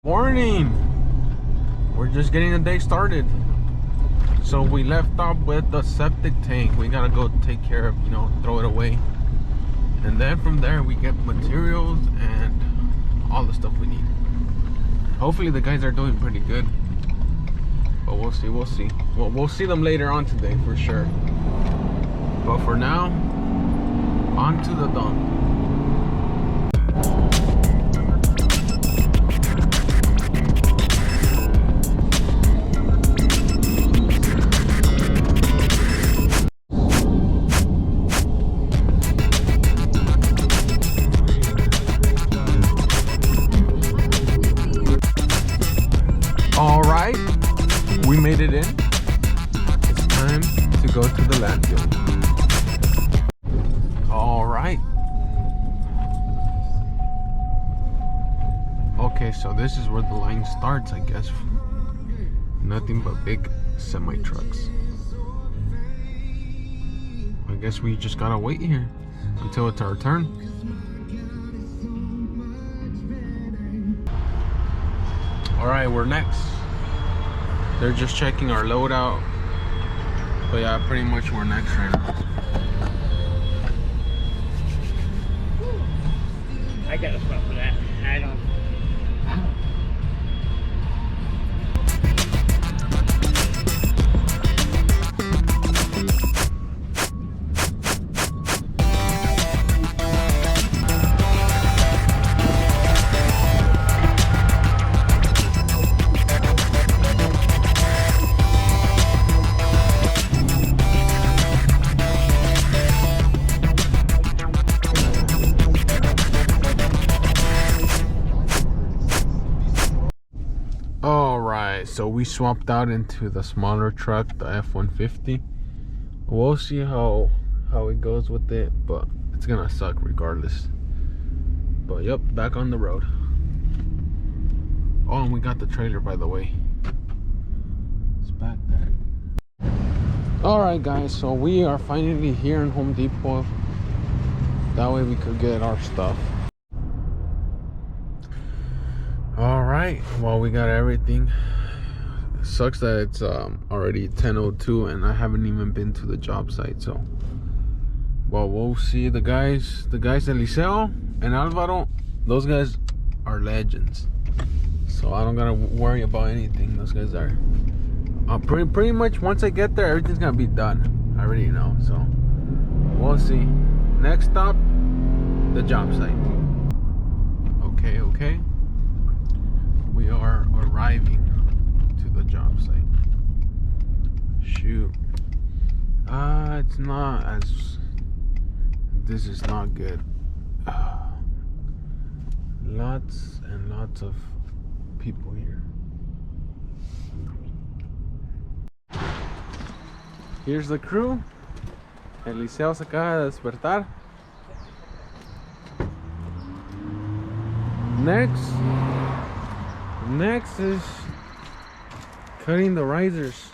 Morning. We're just getting the day started. So we left off with the septic tank. We gotta go take care of, throw it away. And then from there we get materials and all the stuff we need. Hopefully the guys are doing pretty good. But we'll see. We'll see them later on today for sure. But for now, on to the dump. Alright, we made it in. It's time to go to the landfill. Alright. Okay, so this is where the line starts, I guess. Nothing but big semi trucks. I guess we just gotta wait here until it's our turn. Alright, we're next. They're just checking our load out. But yeah, pretty much we're next right now. I got a spot for that. I don't. Alright, so we swapped out into the smaller truck, the F-150. We'll see how it goes with it, but it's gonna suck regardless. But yep, back on the road. Oh, and we got the trailer, by the way. It's back there. Alright guys, so we are finally here in Home Depot. That way we could get our stuff. Alright, well, we got everything. It sucks that it's already 10:02 and I haven't even been to the job site, so well, we'll see. The guys Eliseo and Alvaro, those guys are legends, so I don't gotta worry about anything. Those guys are pretty much, once I get there, everything's gonna be done. I already know, so we'll see. Next stop, the job site. Okay, we are arriving to the job site. Shoot. It's not as... This is not good. Lots and lots of people here. Here's the crew. Eliseo se acaba de despertar. Next is cutting the risers.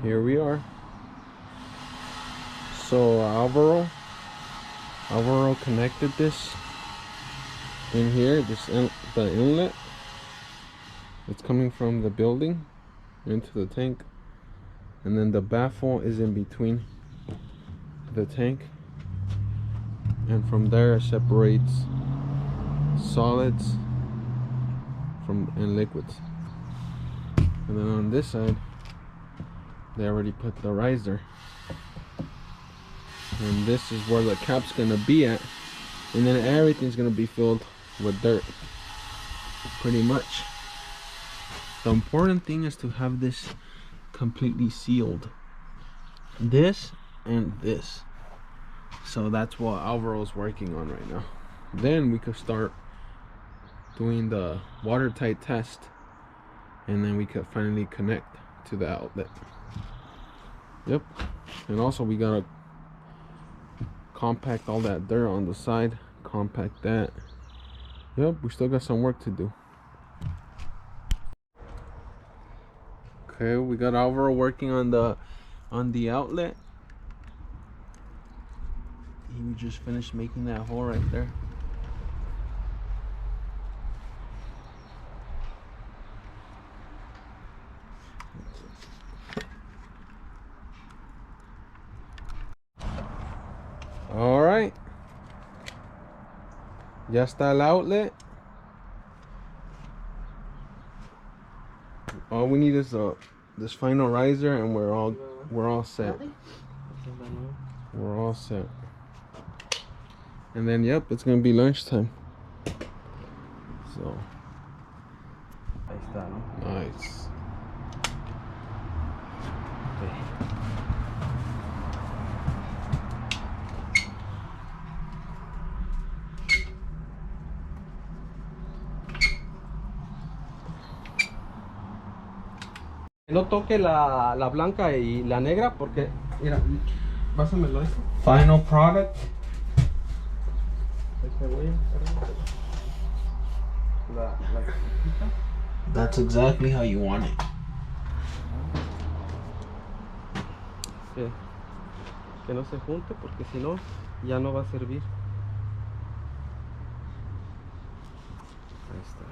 Here we are. So Alvaro connected this in here, the inlet. It's coming from the building into the tank, and then the baffle is in between the tank, and from there it separates solids and liquids. And then on this side they already put the riser, and this is where the cap's gonna be at, and then everything's gonna be filled with dirt pretty much. The important thing is to have this completely sealed, this and this. So that's what Alvaro's working on right now. Then we could start doing the watertight test, and then we could finally connect to the outlet. Yep. And also we gotta compact all that dirt on the side, compact that. Yep, we still got some work to do. Okay, we got Alvaro working on the outlet. He just finished making that hole right there. All right. Ya está el outlet. All we need is this final riser, and we're all set. We're all set. And then yep, it's gonna be lunchtime. So Ahí está, ¿no? nice. No toque la blanca y la negra porque, mira, pásamelo eso. Final product. La That's exactly how you want it. que no se junte porque si no ya no va a servir. Ahí está.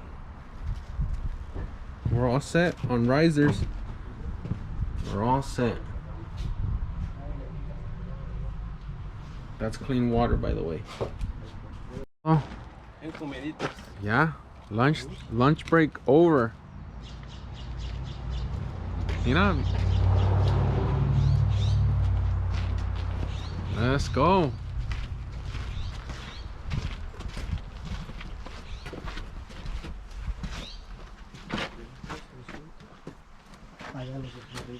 We're all set on risers. We're all set. That's clean water, by the way. Oh, En comiditas. yeah. Lunch break over. Mira. Let's go.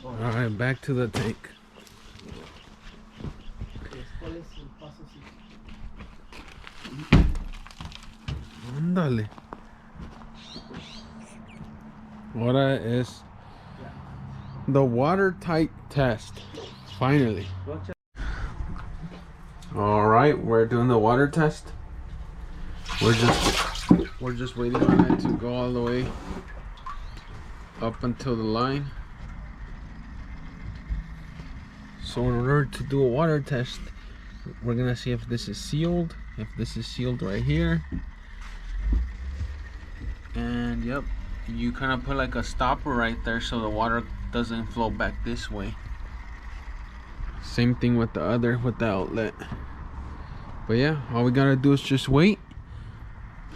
All right, back to the tank. Ándale. Ahora es the watertight test. Finally. All right, we're doing the water test. We're just waiting on it to go all the way up until the line. So in order to do a water test, we're gonna see if this is sealed, if this is sealed right here. And yep, you kind of put like a stopper right there so the water doesn't flow back this way. Same thing with the outlet. But yeah, all we gotta do is just wait,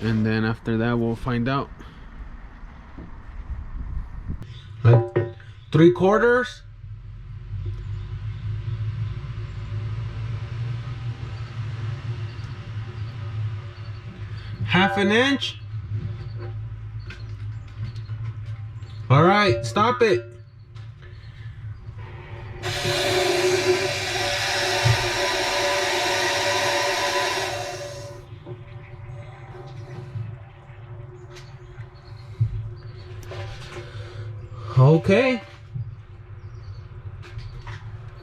and then after that we'll find out. Like 3/4. Half an inch. All right, stop it. Okay.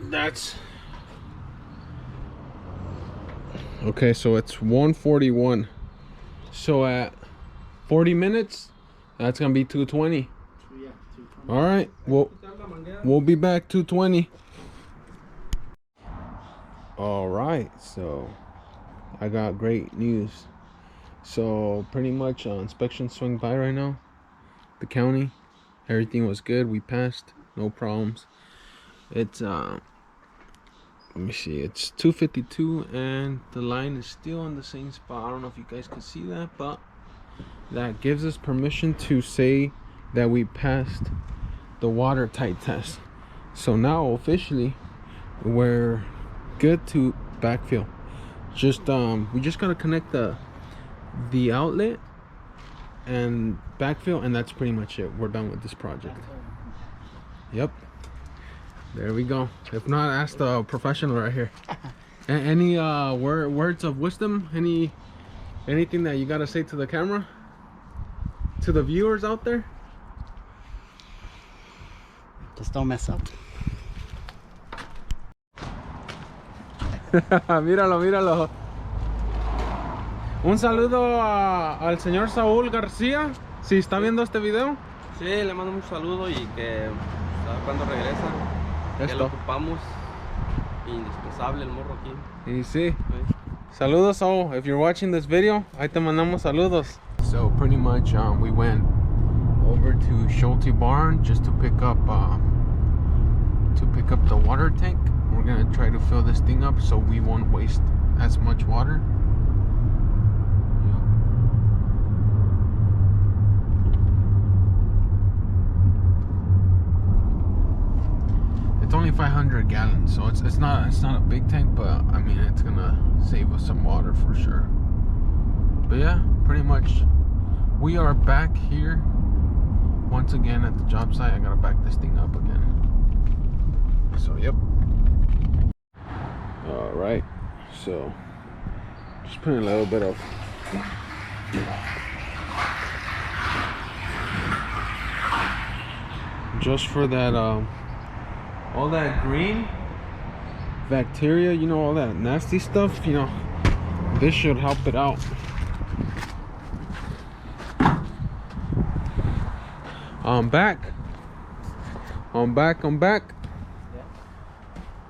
That's okay, so it's 141. So at 40 minutes, that's gonna be 220. All right, we'll be back 220. All right, so I got great news. So pretty much inspection swing by right now. The county, everything was good. We passed, no problems. It's let me see, it's 2:52 and the line is still in the same spot. I don't know if you guys can see that, but that gives us permission to say that we passed the watertight test. So now officially we're good to backfill. Just we just gotta connect the outlet and backfill, and that's pretty much it. We're done with this project. Yep, there we go. If not, ask the professional right here. Any words of wisdom, anything that you gotta say to the camera, to the viewers out there? Just don't mess up. Míralo. Un saludo al señor Saúl García, si está viendo este video. Sí, le mando un saludo y que ¿Sabe cuándo regresa? Ya lo Esto. ocupamos. Indispensable el morro aquí. Y sí. Okay. Saludos, oh, if you're watching this video, ahí te mandamos saludos. So pretty much we went over to Schulte Barn just to pick up the water tank. We're gonna try to fill this thing up so we won't waste as much water. It's only 500 gallons, so it's not a big tank, but I mean it's gonna save us some water for sure. But yeah, pretty much we are back here once again at the job site. I gotta back this thing up again. So yep. All right, so just putting a little bit of just for that all that green bacteria, you know, all that nasty stuff, you know, this should help it out. I'm back.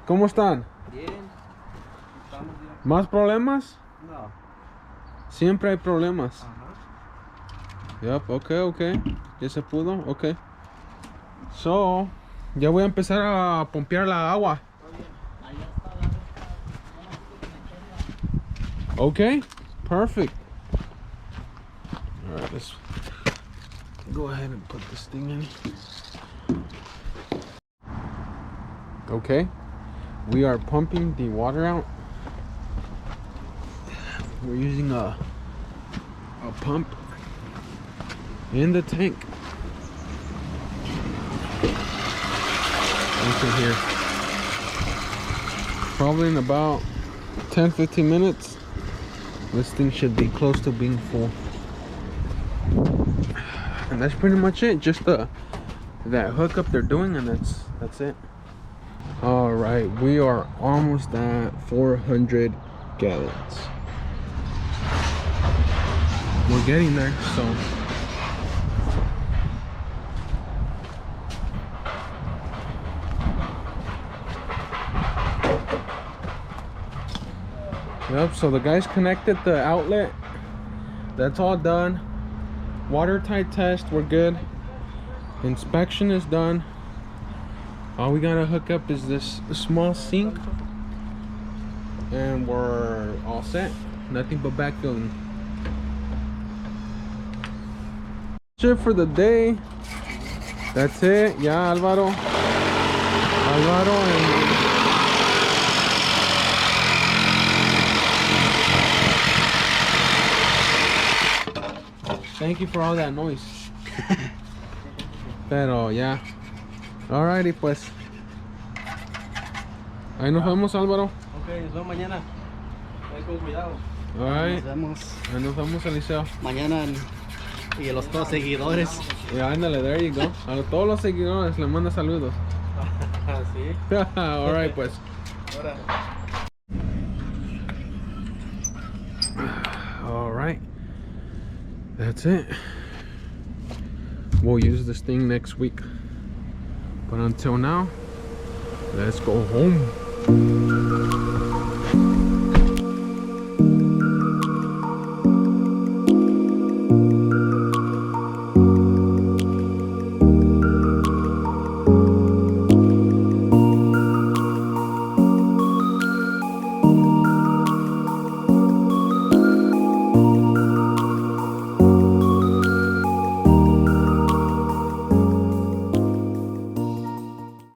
¿Cómo están? Bien. Estamos bien. ¿Más problemas? No. Siempre hay problemas. Ajá. Yep, okay. Ya se pudo, okay. So, ya voy a empezar a pompear la agua. Okay, perfect. All right, let's go ahead and put this thing in. Okay, we are pumping the water out. We're using a pump in the tank. Look here. Probably in about 10-15 minutes, this thing should be close to being full. And that's pretty much it. Just that hookup they're doing, and that's it. All right, we are almost at 400 gallons. We're getting there, so. Yep, so the guys connected the outlet. That's all done. Watertight test, we're good. Inspection is done. All we gotta hook up is this small sink, and we're all set. Nothing but backfilling. That's it for the day. That's it. Yeah, Alvaro and thank you for all that noise. Pero ya. Alrighty, pues. Ahí nos vemos, Álvaro. Ok, nos vemos mañana. Ahí con cuidado. Alright. Nos vemos Ahí nos vemos, Eliseo. mañana y a los dos seguidores. Yeah, ándale, there you go. A todos los seguidores les manda saludos. Sí. Alright, pues. Ahora. Alright. That's it. We'll use this thing next week. But until now, let's go home.